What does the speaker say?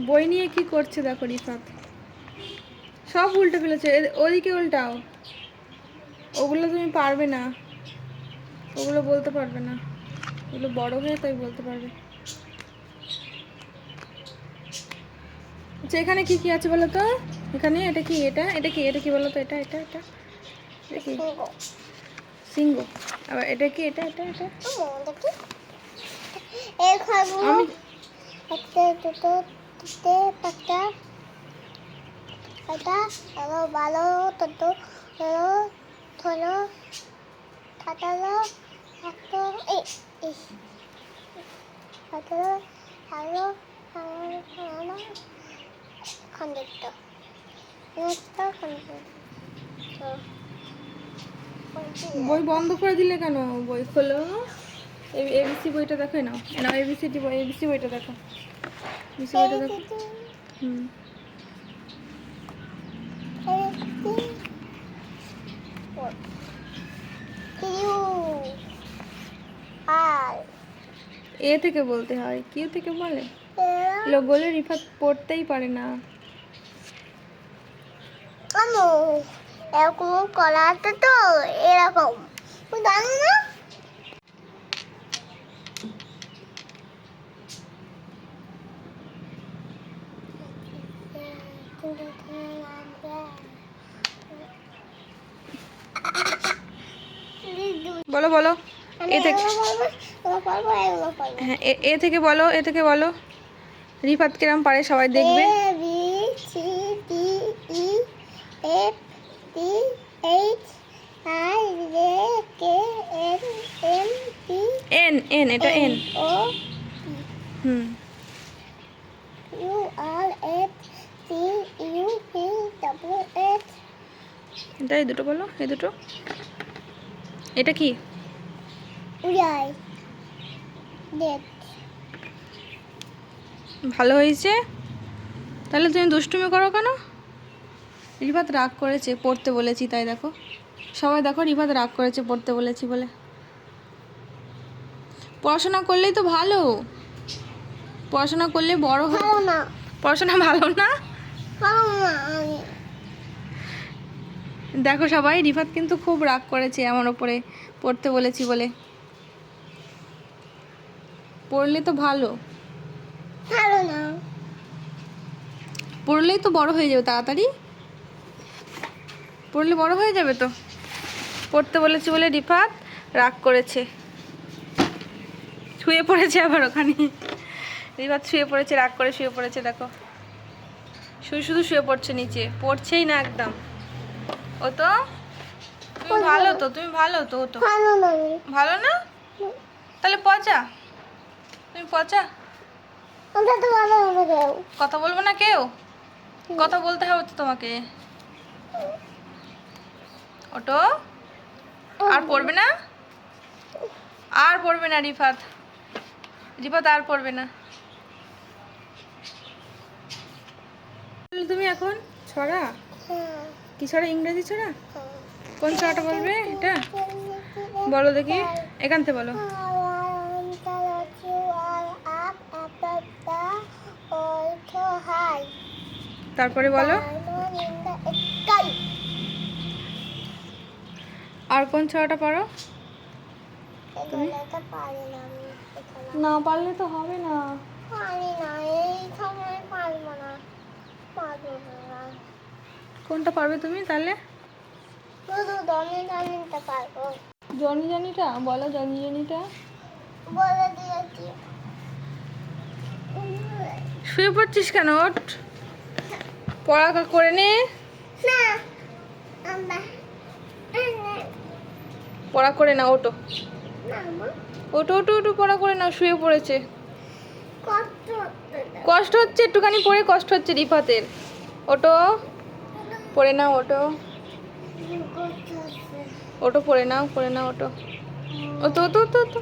বই নিয়ে কি করছে দেখো রিফাত, সব উল্টে ফেলেছে। ওদিকে উল্টাও, ওগুলো তুমি পারবে না, ওগুলো বলতে পারবে না, ওগুলো বড় হয়ে তাই বলতে পারবে। আচ্ছা এখানে কি কি আছে বলো তো? এখানে এটা কি, এটা কি বলো তো? এটা এটা এটা এটা কি? সিংহ। আবার এটা কি? এটা এটা এটা আমি একটা দুটো তিনটে পাঁচটা ছয়টা এগারো বারো চোদ্দ পনেরো ষোলো সতেরো আঠারো সতেরো আঠারো খন্ডিত বই বন্ধ করে দিলে কেন? বই খোলো, এবিসি বইটা দেখো। নাও নাও এবিসি বইটা দেখো, এবিসি বইটা দেখো। হুম, এ থেকে বলতে হয়, কিউ থেকে বলে? লোক বলে রিফাত পড়তেই পারে না। এরকম করা আছে তো, এরকম জানো না? বলো বলো, এ থেকে। হ্যাঁ এ থেকে বলো, এ থেকে বলো। রিফাত কিরম পারে সবাই দেখবে। এন এন, এটা এন। হুম, এটা এই দুটো বলো, এই দুটো। এটা কি? ভালো হয়েছে। তাহলে তুমি দুষ্টুমি করো কেন? রিফাত রাগ করেছে, পড়তে বলেছি তাই দেখো। সবাই দেখো, রিফাত রাগ করেছে পড়তে বলেছি বলে। পড়াশোনা করলেই তো ভালো, পড়াশোনা করলে বড় ভালো না, পড়াশোনা ভালো না? দেখো সবাই, রিফাত কিন্তু খুব রাগ করেছে আমার ওপরে পড়তে বলেছি বলে। পড়লে তো ভালো, ভালো না, পড়লেই তো বড় হয়ে যাবে তাড়াতাড়ি, পড়লে বড় হয়ে যাবে তো। পড়তে বলেছি বলে রিফাত রাগ করেছে, শুয়ে পড়েছে আবার ওখানে। রিফাত শুয়ে পড়েছে, রাগ করে শুয়ে পড়েছে দেখো, শুধু শুয়ে পড়ছে নিচে, পড়ছেই না একদম। ও তো তুমি ভালো তো, তুমি ভালো তো। ও তো ভালো না, ভালো না, তাহলে পচা, তুমি পচা। কথা বলবো না কেউ, কথা বলতে হবে তো তোমাকে। ওটো, আর পড়বে না, আর পড়বে না রিফাত, রিফাত আর পড়বে না। তুমি এখন ছড়া, কি ছড়া? ইংরেজি ছড়া? কোন ছড়াটা বলবে? এটা বলো দেখি, এখান থেকে বলো। তারপরে বলো, আর কোন ছড়াটা পারো? না পারলে তো হবে না। কোনটা পারবে তুমি তাহলে? জনি জনিটা বলো, জনি জনিটা। শুয়ে পড়ছিস কেন? ওঠ, পড়া করে নে, পড়া করে না। ওটো ওটো ওটো ওটো, পড়া করে না, শুয়ে পড়েছে। কষ্ট হচ্ছে একটুখানি পড়ে, কষ্ট হচ্ছে রিফাতের। ওটো পড়ে নাও, ওটো ওটো পড়ে নাও, পড়ে নাও, ওটো ওতো ওতো ওতো।